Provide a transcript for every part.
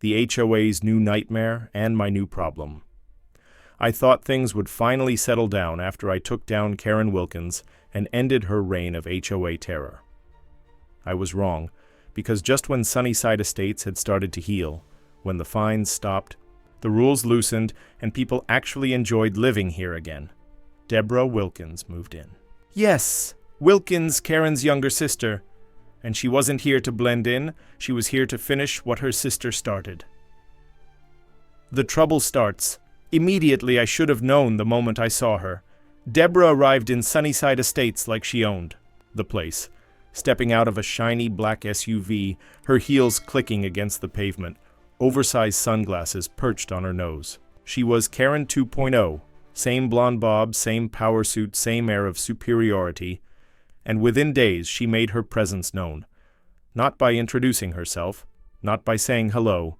the HOA's new nightmare, and my new problem. I thought things would finally settle down after I took down Karen Wilkins and ended her reign of HOA terror. I was wrong, because just when Sunnyside Estates had started to heal, when the fines stopped, the rules loosened, and people actually enjoyed living here again, Deborah Wilkins moved in. Yes, Wilkins, Karen's younger sister. And she wasn't here to blend in, she was here to finish what her sister started. The trouble starts. Immediately, I should have known the moment I saw her. Deborah arrived in Sunnyside Estates like she owned the place, stepping out of a shiny black SUV, her heels clicking against the pavement, oversized sunglasses perched on her nose. She was Karen 2.0, same blonde bob, same power suit, same air of superiority, and within days she made her presence known, not by introducing herself, not by saying hello,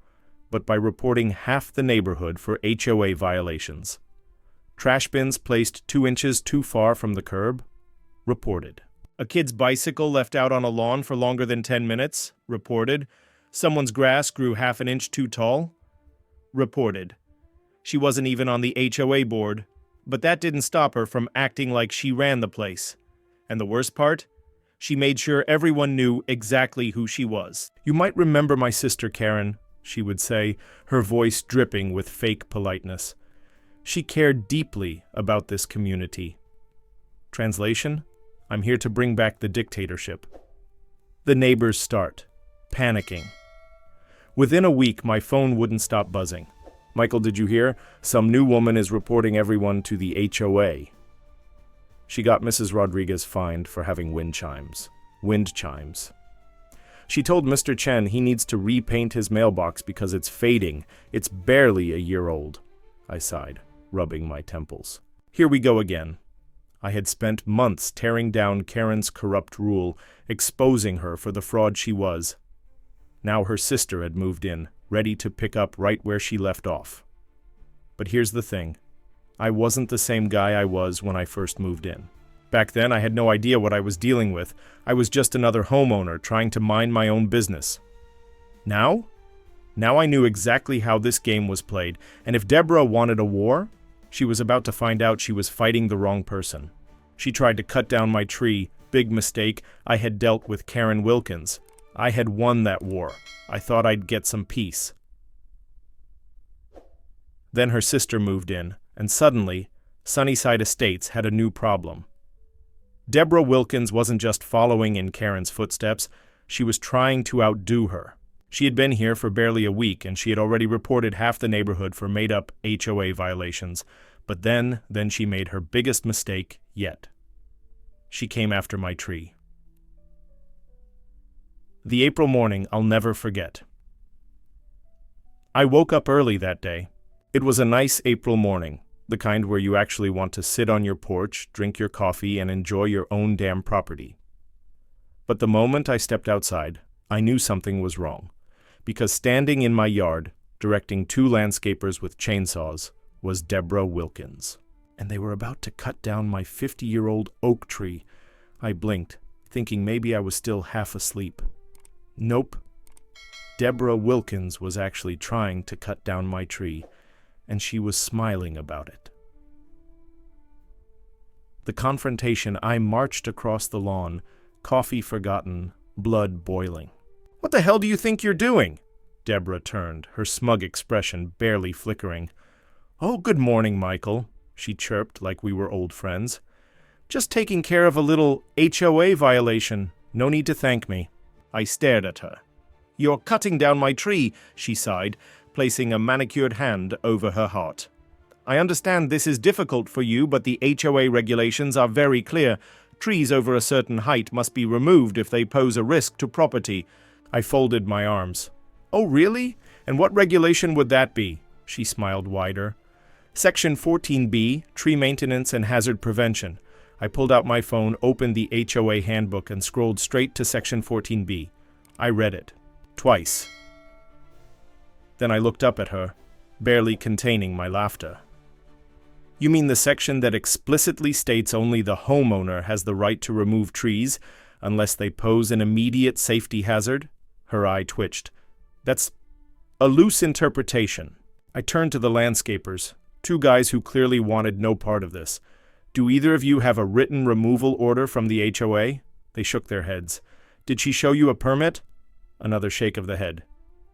but by reporting half the neighborhood for HOA violations. Trash bins placed 2 inches too far from the curb? Reported. A kid's bicycle left out on a lawn for longer than 10 minutes? Reported. Someone's grass grew half an inch too tall? Reported. She wasn't even on the HOA board, but that didn't stop her from acting like she ran the place. And the worst part? She made sure everyone knew exactly who she was. You might remember my sister Karen, she would say, her voice dripping with fake politeness. She cared deeply about this community. Translation? I'm here to bring back the dictatorship. The neighbors start, panicking. Within a week, my phone wouldn't stop buzzing. Michael, did you hear? Some new woman is reporting everyone to the HOA. She got Mrs. Rodriguez fined for having wind chimes. She told Mr. Chen he needs to repaint his mailbox because it's fading. It's barely a year old. I sighed, rubbing my temples. Here we go again. I had spent months tearing down Karen's corrupt rule, exposing her for the fraud she was. Now her sister had moved in, ready to pick up right where she left off. But here's the thing. I wasn't the same guy I was when I first moved in. Back then, I had no idea what I was dealing with. I was just another homeowner trying to mind my own business. Now I knew exactly how this game was played, and if Deborah wanted a war, she was about to find out she was fighting the wrong person. She tried to cut down my tree. Big mistake. I had dealt with Karen Wilkins. I had won that war. I thought I'd get some peace. Then her sister moved in, and suddenly, Sunnyside Estates had a new problem. Deborah Wilkins wasn't just following in Karen's footsteps, she was trying to outdo her. She had been here for barely a week, and she had already reported half the neighborhood for made-up HOA violations. But then she made her biggest mistake yet. She came after my tree. The April morning I'll never forget. I woke up early that day. It was a nice April morning, the kind where you actually want to sit on your porch, drink your coffee, and enjoy your own damn property. But the moment I stepped outside, I knew something was wrong, because standing in my yard, directing 2 landscapers with chainsaws, was Deborah Wilkins. And they were about to cut down my 50-year-old oak tree. I blinked, thinking maybe I was still half asleep. Nope. Deborah Wilkins was actually trying to cut down my tree, and she was smiling about it. The confrontation, I marched across the lawn, coffee forgotten, blood boiling. What the hell do you think you're doing? Deborah turned, her smug expression barely flickering. Oh, good morning, Michael, she chirped like we were old friends. Just taking care of a little HOA violation. No need to thank me. I stared at her. You're cutting down my tree, she sighed, placing a manicured hand over her heart. I understand this is difficult for you, but the HOA regulations are very clear. Trees over a certain height must be removed if they pose a risk to property. I folded my arms. Oh, really? And what regulation would that be? She smiled wider. Section 14B, Tree Maintenance and Hazard Prevention. I pulled out my phone, opened the HOA handbook, and scrolled straight to Section 14B. I read it. Twice. Then I looked up at her, barely containing my laughter. You mean the section that explicitly states only the homeowner has the right to remove trees unless they pose an immediate safety hazard? Her eye twitched. That's A loose interpretation. I turned to the landscapers, two guys who clearly wanted no part of this. Do either of you have a written removal order from the HOA? They shook their heads. Did she show you a permit? Another shake of the head.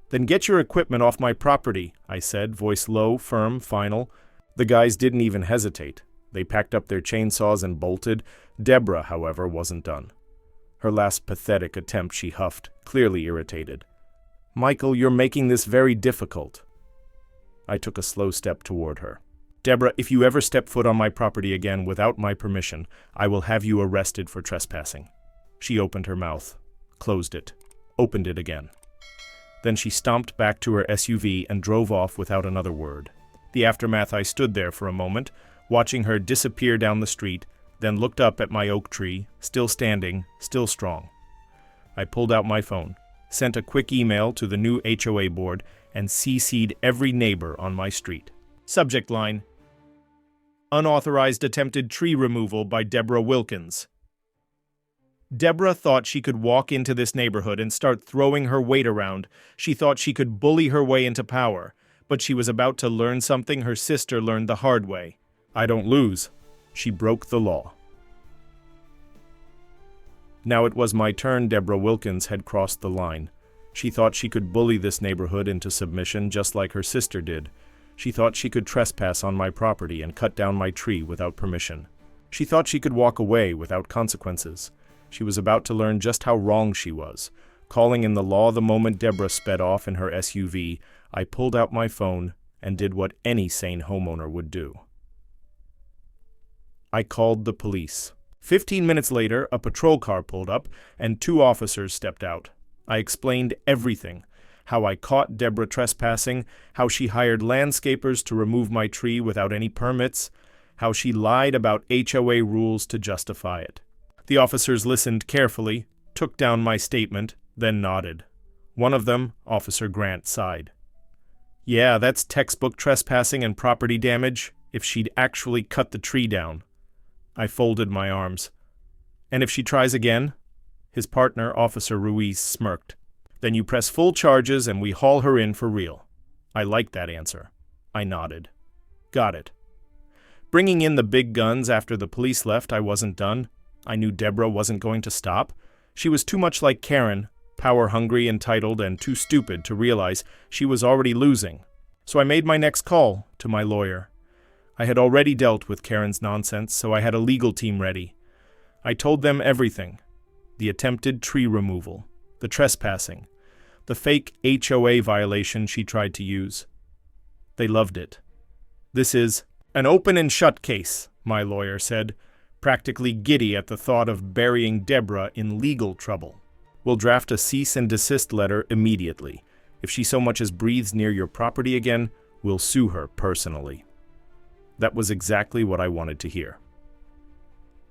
Then get your equipment off my property, I said, voice low, firm, final. The guys didn't even hesitate. They packed up their chainsaws and bolted. Deborah, however, wasn't done. Her last pathetic attempt, she huffed, clearly irritated. Michael, you're making this very difficult. I took a slow step toward her. Deborah, if you ever step foot on my property again without my permission, I will have you arrested for trespassing. She opened her mouth, closed it, opened it again. Then she stomped back to her SUV and drove off without another word. The aftermath, I stood there for a moment, watching her disappear down the street, then looked up at my oak tree, still standing, still strong. I pulled out my phone, sent a quick email to the new HOA board, and CC'd every neighbor on my street. Subject line: Unauthorized attempted tree removal by Deborah Wilkins. Deborah thought she could walk into this neighborhood and start throwing her weight around. She thought she could bully her way into power, but she was about to learn something her sister learned the hard way. I don't lose. She broke the law. Now it was my turn. Deborah Wilkins had crossed the line. She thought she could bully this neighborhood into submission just like her sister did. She thought she could trespass on my property and cut down my tree without permission. She thought she could walk away without consequences. She was about to learn just how wrong she was. Calling in the law the moment Deborah sped off in her SUV, I pulled out my phone and did what any sane homeowner would do. I called the police. 15 minutes later, a patrol car pulled up and 2 officers stepped out. I explained everything. How I caught Deborah trespassing, how she hired landscapers to remove my tree without any permits, how she lied about HOA rules to justify it. The officers listened carefully, took down my statement, then nodded. One of them, Officer Grant, sighed. Yeah, that's textbook trespassing and property damage, if she'd actually cut the tree down. I folded my arms. And if she tries again? His partner, Officer Ruiz, smirked. Then you press full charges and we haul her in for real. I liked that answer. I nodded. Got it. Bringing in the big guns after the police left, I wasn't done. I knew Deborah wasn't going to stop. She was too much like Karen, power-hungry, entitled, and too stupid to realize she was already losing. So I made my next call to my lawyer. I had already dealt with Karen's nonsense, so I had a legal team ready. I told them everything. The attempted tree removal, the trespassing, the fake HOA violation she tried to use. They loved it. This is an open and shut case, my lawyer said, practically giddy at the thought of burying Deborah in legal trouble. We'll draft a cease and desist letter immediately. If she so much as breathes near your property again, we'll sue her personally. That was exactly what I wanted to hear.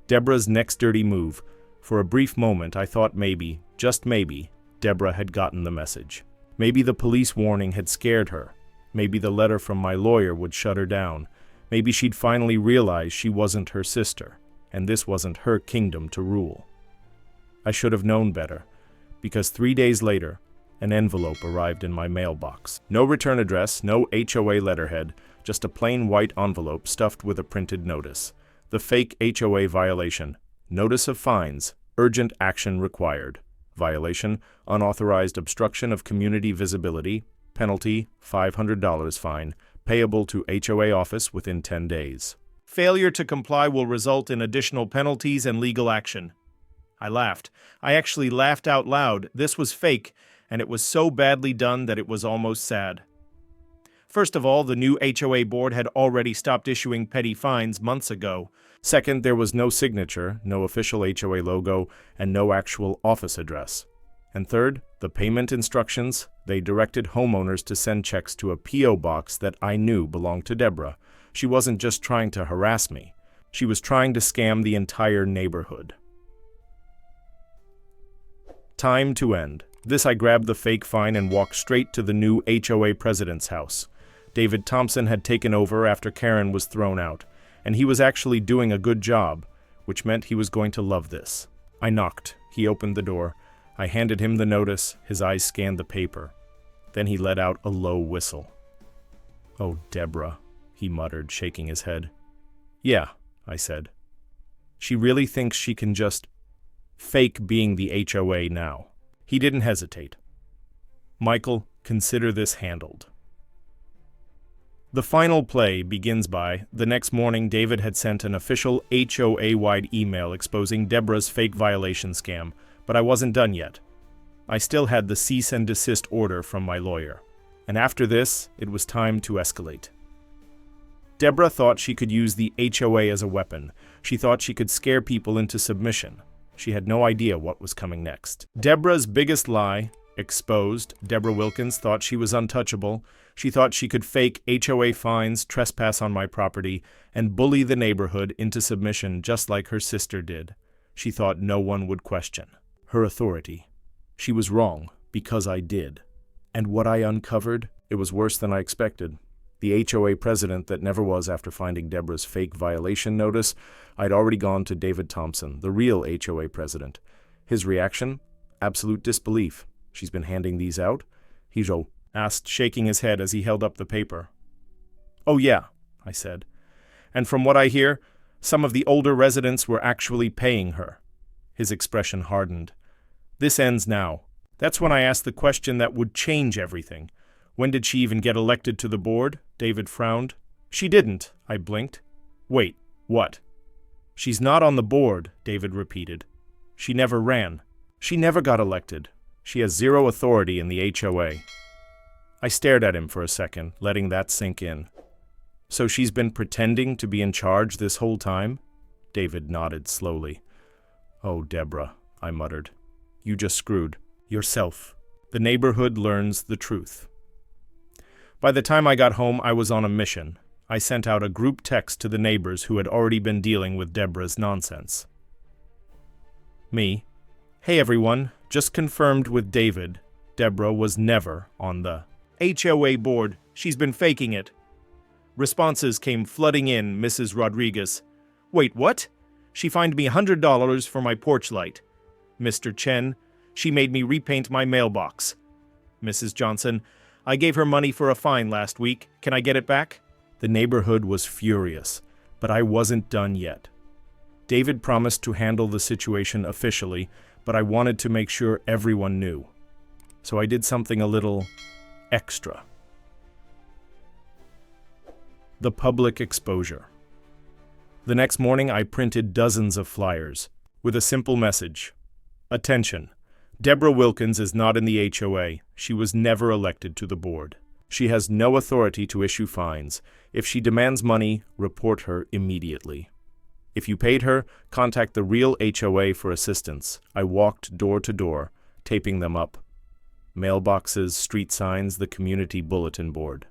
Deborah's next dirty move. For a brief moment, I thought maybe, just maybe, Deborah had gotten the message. Maybe the police warning had scared her. Maybe the letter from my lawyer would shut her down. Maybe she'd finally realize she wasn't her sister, and this wasn't her kingdom to rule. I should have known better, because 3 days later, an envelope arrived in my mailbox. No return address, no HOA letterhead, just a plain white envelope stuffed with a printed notice. The fake HOA violation. Notice of fines. Urgent action required. Violation: unauthorized obstruction of community visibility. Penalty: $500 fine, payable to HOA office within 10 days. Failure to comply will result in additional penalties and legal action. I laughed. I actually laughed out loud. This was fake, and it was so badly done that it was almost sad. First of all, the new HOA board had already stopped issuing petty fines months ago. Second, there was no signature, no official HOA logo, and no actual office address. And third, the payment instructions, they directed homeowners to send checks to a P.O. box that I knew belonged to Deborah. She wasn't just trying to harass me. She was trying to scam the entire neighborhood. Time to end. This I grabbed the fake fine and walked straight to the new HOA president's house. David Thompson had taken over after Karen was thrown out, and he was actually doing a good job, which meant he was going to love this. I knocked. He opened the door. I handed him the notice. His eyes scanned the paper. Then he let out a low whistle. "Oh, Deborah," he muttered, shaking his head. "Yeah," I said. "She really thinks she can just fake being the HOA now." He didn't hesitate. "Michael, consider this handled." The final play begins by, the next morning David had sent an official HOA-wide email exposing Deborah's fake violation scam, but I wasn't done yet. I still had the cease and desist order from my lawyer. And after this, it was time to escalate. Deborah thought she could use the HOA as a weapon. She thought she could scare people into submission. She had no idea what was coming next. Deborah's biggest lie, exposed. Deborah Wilkins thought she was untouchable. She thought she could fake HOA fines, trespass on my property, and bully the neighborhood into submission just like her sister did. She thought no one would question her authority. She was wrong, because I did. And what I uncovered, it was worse than I expected. The HOA president that never was after finding Deborah's fake violation notice, I'd already gone to David Thompson, the real HOA president. His reaction? Absolute disbelief. "She's been handing these out?" he asked, shaking his head as he held up the paper. "Oh yeah," I said. "And from what I hear, some of the older residents were actually paying her." His expression hardened. "This ends now." That's when I asked the question that would change everything. "When did she even get elected to the board?" David frowned. "She didn't," I blinked. "Wait, what?" "She's not on the board," David repeated. "She never ran. She never got elected. She has zero authority in the HOA." I stared at him for a second, letting that sink in. "So she's been pretending to be in charge this whole time?" David nodded slowly. "Oh, Deborah," I muttered. "You just screwed yourself. The neighborhood learns the truth." By the time I got home, I was on a mission. I sent out a group text to the neighbors who had already been dealing with Deborah's nonsense. Me. "Hey everyone, just confirmed with David. Deborah was never on the HOA board. She's been faking it." Responses came flooding in, Mrs. Rodriguez. "Wait, what? She fined me $100 for my porch light." Mr. Chen. "She made me repaint my mailbox." Mrs. Johnson. "I gave her money for a fine last week. Can I get it back?" The neighborhood was furious, but I wasn't done yet. David promised to handle the situation officially, but I wanted to make sure everyone knew. So I did something a little extra. The public exposure. The next morning, I printed dozens of flyers with a simple message. "Attention. Deborah Wilkins is not in the HOA. She was never elected to the board. She has no authority to issue fines. If she demands money, report her immediately. If you paid her, contact the real HOA for assistance." I walked door to door, taping them up. Mailboxes, street signs, the community bulletin board.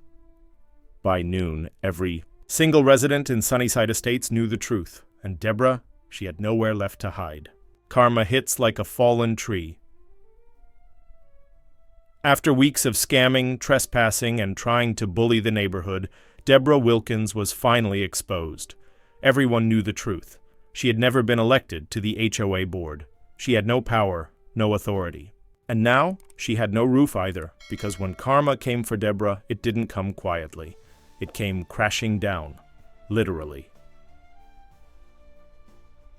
By noon, every single resident in Sunnyside Estates knew the truth, and Deborah, she had nowhere left to hide. Karma hits like a fallen tree. After weeks of scamming, trespassing, and trying to bully the neighborhood, Deborah Wilkins was finally exposed. Everyone knew the truth. She had never been elected to the HOA board. She had no power, no authority. And now, she had no roof either, because when karma came for Deborah, it didn't come quietly. It came crashing down, literally.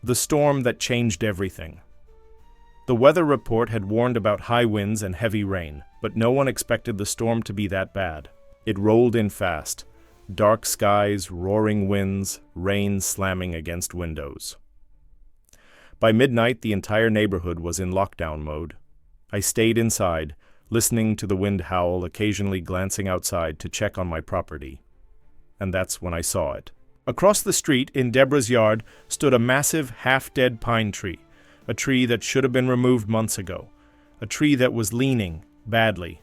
The storm that changed everything. The weather report had warned about high winds and heavy rain, but no one expected the storm to be that bad. It rolled in fast. Dark skies, roaring winds, rain slamming against windows. By midnight, the entire neighborhood was in lockdown mode. I stayed inside, listening to the wind howl, occasionally glancing outside to check on my property. And that's when I saw it. Across the street, in Deborah's yard, stood a massive, half-dead pine tree. A tree that should have been removed months ago. A tree that was leaning badly.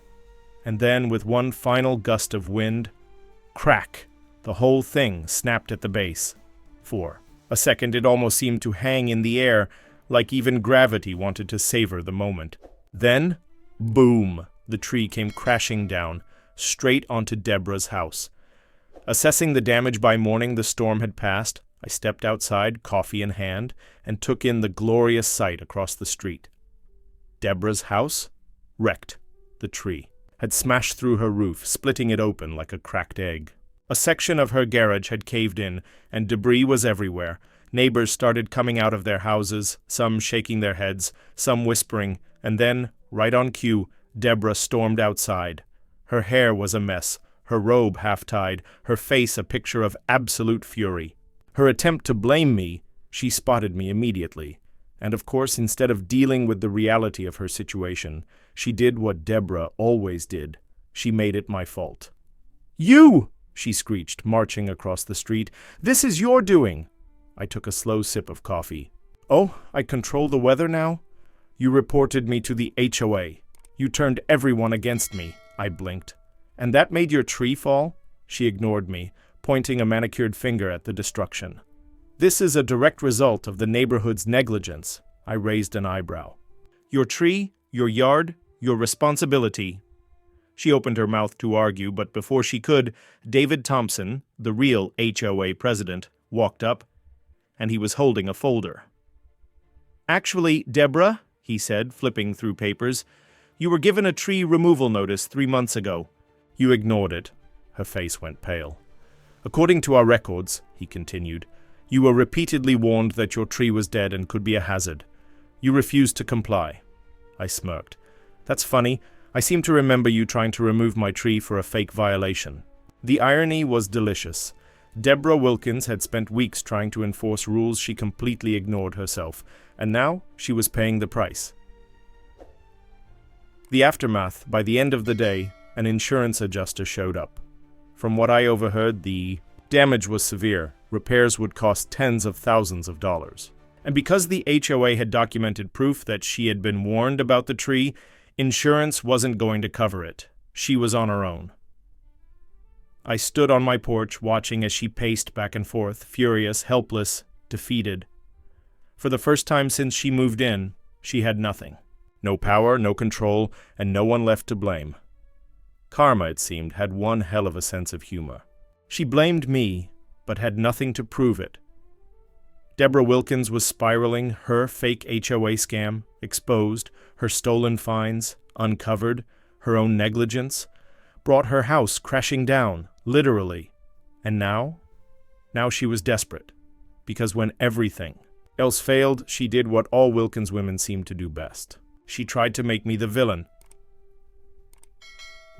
And then, with one final gust of wind, crack! The whole thing snapped at the base. For a second, it almost seemed to hang in the air, like even gravity wanted to savor the moment. Then, boom! The tree came crashing down, straight onto Deborah's house. Assessing the damage by morning the storm had passed, I stepped outside, coffee in hand, and took in the glorious sight across the street. Deborah's house? Wrecked. The tree. had smashed through her roof, splitting it open like a cracked egg. A section of her garage had caved in, and debris was everywhere. Neighbors started coming out of their houses, some shaking their heads, some whispering, and then, right on cue, Deborah stormed outside. Her hair was a mess, her robe half-tied, her face a picture of absolute fury. Her attempt to blame me, she spotted me immediately. And of course, instead of dealing with the reality of her situation, she did what Deborah always did. She made it my fault. "You!" she screeched, marching across the street. "This is your doing!" I took a slow sip of coffee. "Oh, I control the weather now? You reported me to the HOA. You turned everyone against me," I blinked. "And that made your tree fall?" She ignored me, pointing a manicured finger at the destruction. "This is a direct result of the neighborhood's negligence." I raised an eyebrow. "Your tree, your yard, your responsibility." She opened her mouth to argue, but before she could, David Thompson, the real HOA president, walked up, and he was holding a folder. "Actually, Deborah," he said, flipping through papers, "you were given a tree removal notice 3 months ago. You ignored it." Her face went pale. "According to our records," he continued, "you were repeatedly warned that your tree was dead and could be a hazard. You refused to comply." I smirked. "That's funny. I seem to remember you trying to remove my tree for a fake violation." The irony was delicious. Deborah Wilkins had spent weeks trying to enforce rules she completely ignored herself, and now she was paying the price. The aftermath: by the end of the day, an insurance adjuster showed up. From what I overheard, the damage was severe. Repairs would cost tens of thousands of dollars. And because the HOA had documented proof that she had been warned about the tree, insurance wasn't going to cover it. She was on her own. I stood on my porch watching as she paced back and forth, furious, helpless, defeated. For the first time since she moved in, she had nothing. No power, no control, and no one left to blame. Karma, it seemed, had one hell of a sense of humor. She blamed me, but had nothing to prove it. Deborah Wilkins was spiraling, her fake HOA scam exposed, her stolen fines uncovered, her own negligence brought her house crashing down, literally. And now she was desperate, because when everything else failed, she did what all Wilkins women seemed to do best. She tried to make me the villain.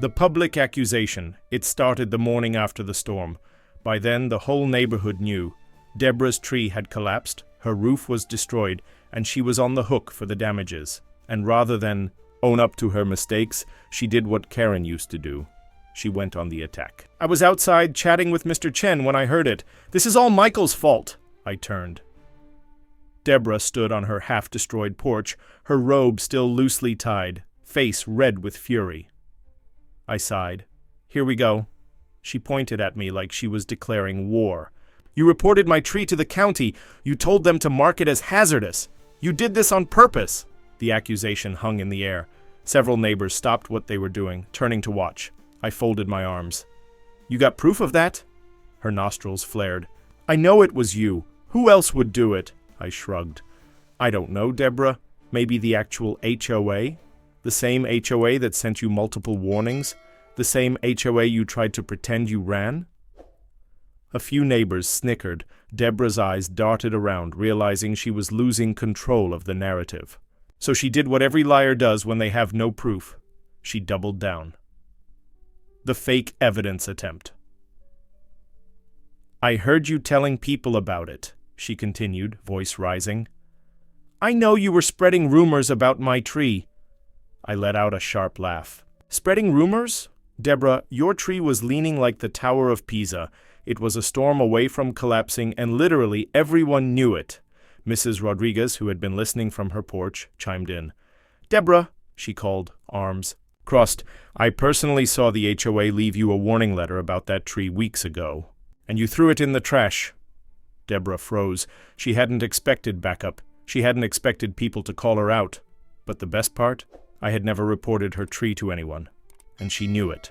The public accusation, it started the morning after the storm. By then, the whole neighborhood knew. Deborah's tree had collapsed, her roof was destroyed, and she was on the hook for the damages. And rather than own up to her mistakes, she did what Karen used to do. She went on the attack. "I was outside chatting with Mr. Chen when I heard it. This is all Michael's fault." I turned. Deborah stood on her half-destroyed porch, her robe still loosely tied, face red with fury. I sighed. "Here we go." She pointed at me like she was declaring war. "You reported my tree to the county. You told them to mark it as hazardous. You did this on purpose." The accusation hung in the air. Several neighbors stopped what they were doing, turning to watch. I folded my arms. "You got proof of that?" Her nostrils flared. "I know it was you. Who else would do it?" I shrugged. "I don't know, Deborah. Maybe the actual HOA? The same HOA that sent you multiple warnings? The same HOA you tried to pretend you ran?" A few neighbors snickered. Deborah's eyes darted around, realizing she was losing control of the narrative. So she did what every liar does when they have no proof. She doubled down. The fake evidence attempt. "I heard you telling people about it," she continued, voice rising. "I know you were spreading rumors about my tree." I let out a sharp laugh. "Spreading rumors? Deborah, your tree was leaning like the Tower of Pisa. It was a storm away from collapsing, and literally everyone knew it." Mrs. Rodriguez, who had been listening from her porch, chimed in. "Deborah," she called, arms crossed, "I personally saw the HOA leave you a warning letter about that tree weeks ago. And you threw it in the trash." Deborah froze. She hadn't expected backup. She hadn't expected people to call her out. But the best part? I had never reported her tree to anyone. And she knew it.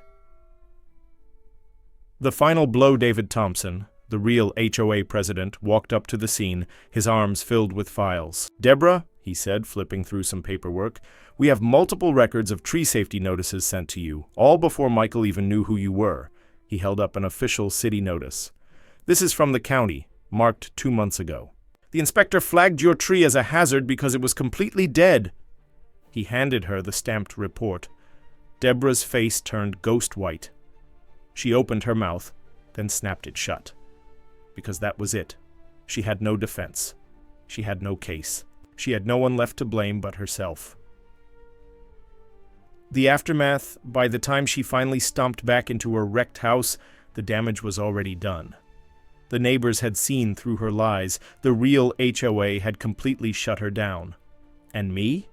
The final blow. David Thompson, the real HOA president, walked up to the scene, his arms filled with files. "Deborah, he said, flipping through some paperwork. "We have multiple records of tree safety notices sent to you, all before Michael even knew who you were." He held up an official city notice. "This is from the county, marked 2 months ago. The inspector flagged your tree as a hazard because it was completely dead." He handed her the stamped report. Deborah's face turned ghost white. She opened her mouth, then snapped it shut. Because that was it. She had no defense. She had no case. She had no one left to blame but herself. The aftermath, by the time she finally stomped back into her wrecked house, the damage was already done. The neighbors had seen through her lies. The real HOA had completely shut her down. And me?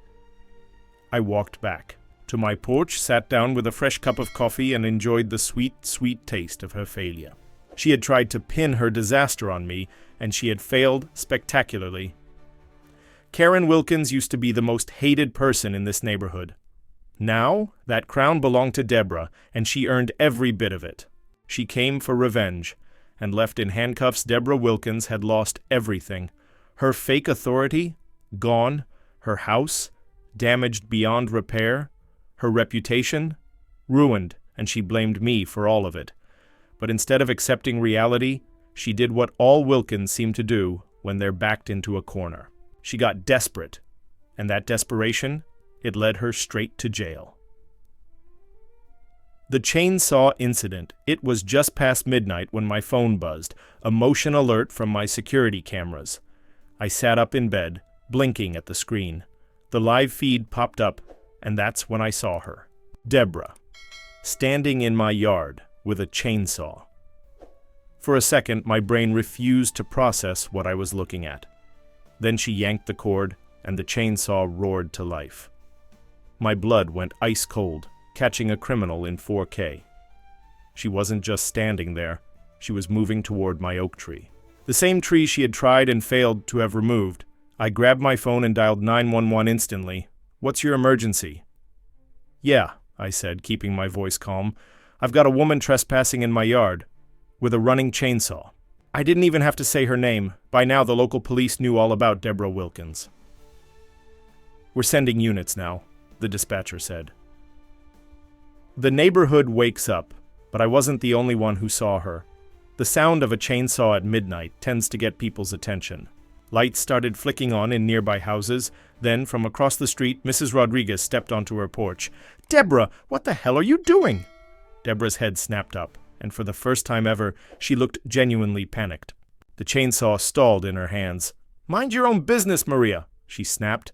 I walked back. To my porch, sat down with a fresh cup of coffee, and enjoyed the sweet, sweet taste of her failure. She had tried to pin her disaster on me, and she had failed spectacularly. Karen Wilkins used to be the most hated person in this neighborhood. Now, that crown belonged to Deborah, and she earned every bit of it. She came for revenge, and left in handcuffs, Deborah Wilkins had lost everything. Her fake authority, gone. Her house, damaged beyond repair. Her reputation, ruined, and she blamed me for all of it. But instead of accepting reality, she did what all Wilkins seem to do when they're backed into a corner. She got desperate, and that desperation, it led her straight to jail. The chainsaw incident. It was just past midnight when my phone buzzed, a motion alert from my security cameras. I sat up in bed, blinking at the screen. The live feed popped up, and that's when I saw her. Deborah, standing in my yard with a chainsaw. For a second, my brain refused to process what I was looking at. Then she yanked the cord, and the chainsaw roared to life. My blood went ice cold, catching a criminal in 4K. She wasn't just standing there, she was moving toward my oak tree. The same tree she had tried and failed to have removed. I grabbed my phone and dialed 911 instantly. "What's your emergency?" "Yeah," I said, keeping my voice calm. "I've got a woman trespassing in my yard, with a running chainsaw." I didn't even have to say her name. By now, the local police knew all about Deborah Wilkins. "We're sending units now," the dispatcher said. The neighborhood wakes up, but I wasn't the only one who saw her. The sound of a chainsaw at midnight tends to get people's attention. Lights started flicking on in nearby houses. Then, from across the street, Mrs. Rodriguez stepped onto her porch. "Deborah, what the hell are you doing?" Deborah's head snapped up, and for the first time ever, she looked genuinely panicked. The chainsaw stalled in her hands. "Mind your own business, Maria," she snapped.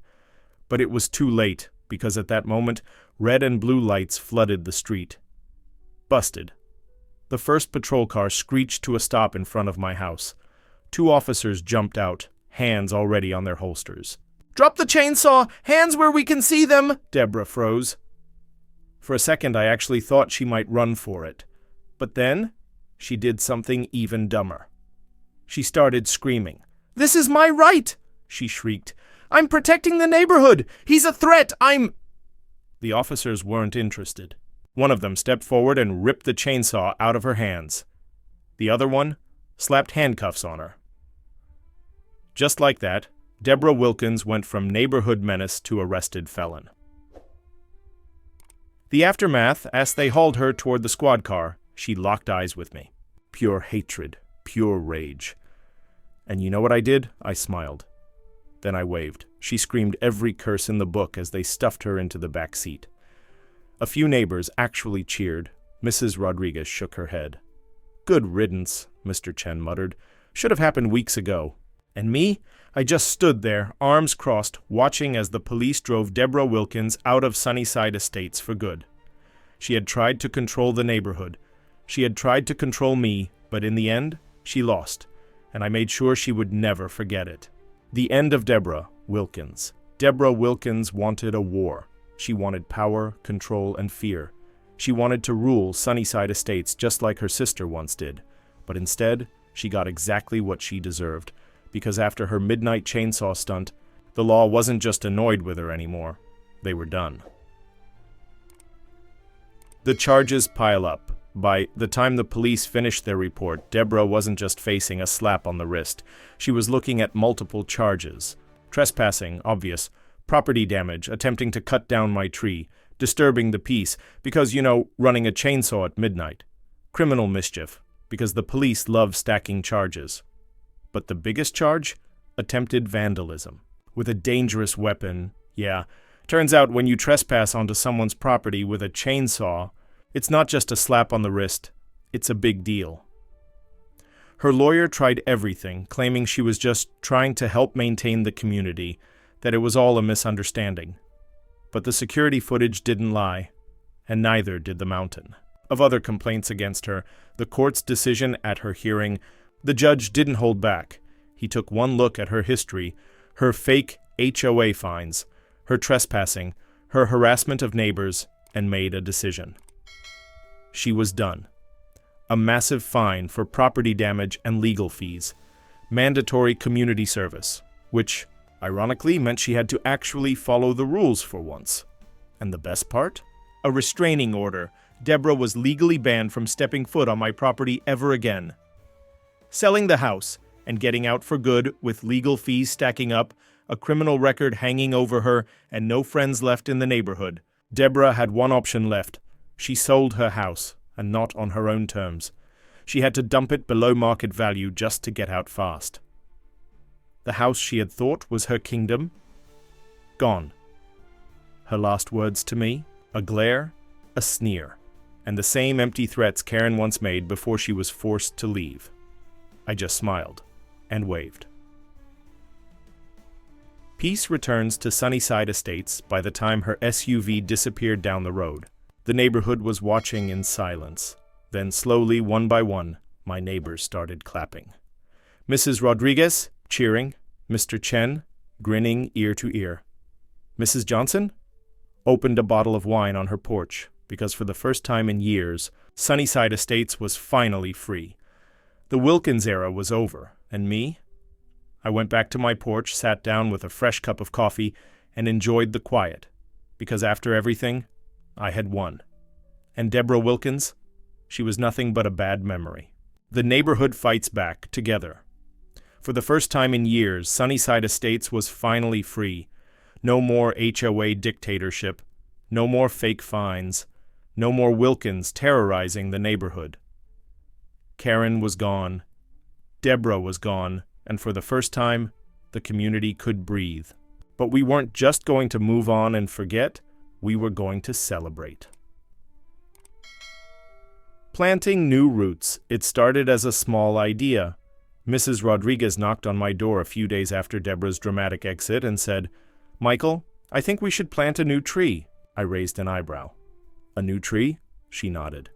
But it was too late, because at that moment, red and blue lights flooded the street. Busted. The first patrol car screeched to a stop in front of my house. 2 officers jumped out, hands already on their holsters. "Drop the chainsaw! Hands where we can see them!" Deborah froze. For a second, I actually thought she might run for it. But then, she did something even dumber. She started screaming. "This is my right!" she shrieked. "I'm protecting the neighborhood! He's a threat! The officers weren't interested. One of them stepped forward and ripped the chainsaw out of her hands. The other one slapped handcuffs on her. Just like that, Deborah Wilkins went from neighborhood menace to arrested felon. The aftermath, as they hauled her toward the squad car, she locked eyes with me. Pure hatred, pure rage. "And you know what I did?" I smiled. Then I waved. She screamed every curse in the book as they stuffed her into the back seat. A few neighbors actually cheered. Mrs. Rodriguez shook her head. "Good riddance," Mr. Chen muttered. "Should have happened weeks ago." And me? I just stood there, arms crossed, watching as the police drove Deborah Wilkins out of Sunnyside Estates for good. She had tried to control the neighborhood. She had tried to control me, but in the end, she lost, and I made sure she would never forget it. The end of Deborah Wilkins. Deborah Wilkins wanted a war. She wanted power, control, and fear. She wanted to rule Sunnyside Estates just like her sister once did. But instead, she got exactly what she deserved. Because after her midnight chainsaw stunt, the law wasn't just annoyed with her anymore. They were done. The charges pile up. By the time the police finished their report, Deborah wasn't just facing a slap on the wrist. She was looking at multiple charges. Trespassing, obvious. Property damage, attempting to cut down my tree. Disturbing the peace, because, running a chainsaw at midnight. Criminal mischief, because the police love stacking charges. But the biggest charge? Attempted vandalism. With a dangerous weapon, yeah. Turns out when you trespass onto someone's property with a chainsaw, it's not just a slap on the wrist, it's a big deal. Her lawyer tried everything, claiming she was just trying to help maintain the community, that it was all a misunderstanding. But the security footage didn't lie, and neither did the mountain. Of other complaints against her, the court's decision at her hearing, the judge didn't hold back. He took one look at her history, her fake HOA fines, her trespassing, her harassment of neighbors, and made a decision. She was done. A massive fine for property damage and legal fees, mandatory community service, which, ironically, meant she had to actually follow the rules for once. And the best part? A restraining order. Deborah was legally banned from stepping foot on my property ever again. Selling the house and getting out for good with legal fees stacking up, a criminal record hanging over her, and no friends left in the neighborhood. Deborah had one option left. She sold her house, and not on her own terms. She had to dump it below market value just to get out fast. The house she had thought was her kingdom, gone. Her last words to me, a glare, a sneer, and the same empty threats Karen once made before she was forced to leave. I just smiled and waved. Peace returns to Sunnyside Estates by the time her SUV disappeared down the road. The neighborhood was watching in silence. Then slowly, one by one, my neighbors started clapping. Mrs. Rodriguez, cheering. Mr. Chen, grinning ear to ear. Mrs. Johnson opened a bottle of wine on her porch, because for the first time in years, Sunnyside Estates was finally free. The Wilkins era was over, and me? I went back to my porch, sat down with a fresh cup of coffee, and enjoyed the quiet, because after everything, I had won. And Deborah Wilkins? She was nothing but a bad memory. The neighborhood fights back, together. For the first time in years, Sunnyside Estates was finally free. No more HOA dictatorship. No more fake fines. No more Wilkins terrorizing the neighborhood. Karen was gone. Deborah was gone. And for the first time, the community could breathe. But we weren't just going to move on and forget. We were going to celebrate. Planting new roots. It started as a small idea. Mrs. Rodriguez knocked on my door a few days after Deborah's dramatic exit and said, "Michael, I think we should plant a new tree." I raised an eyebrow. "A new tree?" She nodded.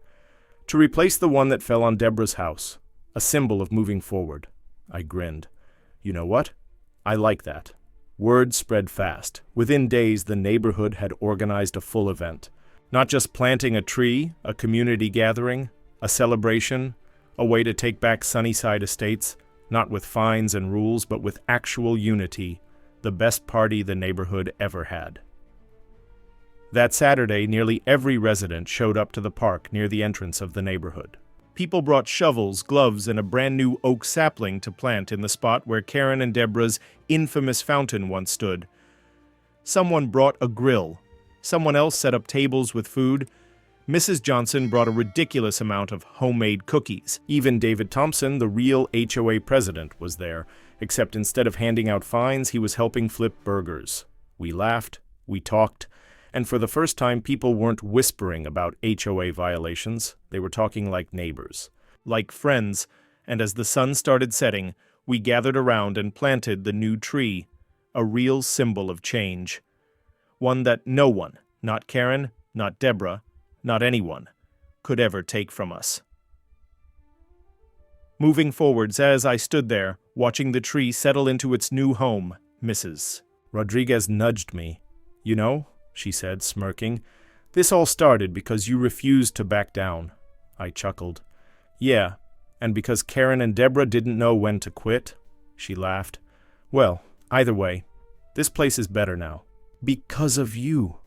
"To replace the one that fell on Deborah's house. A symbol of moving forward." I grinned. "You know what? I like that." Word spread fast. Within days, the neighborhood had organized a full event. Not just planting a tree, a community gathering, a celebration, a way to take back Sunnyside Estates, not with fines and rules, but with actual unity, the best party the neighborhood ever had. That Saturday, nearly every resident showed up to the park near the entrance of the neighborhood. People brought shovels, gloves, and a brand new oak sapling to plant in the spot where Karen and Deborah's infamous fountain once stood. Someone brought a grill. Someone else set up tables with food. Mrs. Johnson brought a ridiculous amount of homemade cookies. Even David Thompson, the real HOA president, was there, except instead of handing out fines, he was helping flip burgers. We laughed, we talked, and for the first time people weren't whispering about HOA violations. They were talking like neighbors, like friends, and as the sun started setting, we gathered around and planted the new tree, a real symbol of change. One that no one, not Karen, not Deborah, not anyone, could ever take from us. Moving forwards, as I stood there, watching the tree settle into its new home, Mrs. Rodriguez nudged me. "You know," she said, smirking, "this all started because you refused to back down." I chuckled. "Yeah, and because Karen and Deborah didn't know when to quit." She laughed. "Well, either way, this place is better now. Because of you."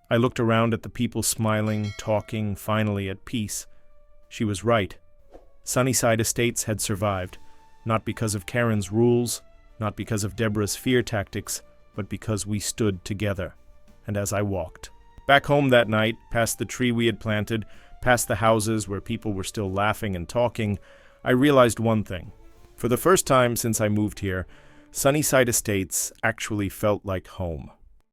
I looked around at the people smiling, talking, finally at peace. She was right. Sunnyside Estates had survived, not because of Karen's rules, not because of Deborah's fear tactics, but because we stood together. And as I walked back home that night, past the tree we had planted, past the houses where people were still laughing and talking, I realized one thing. For the first time since I moved here, Sunnyside Estates actually felt like home.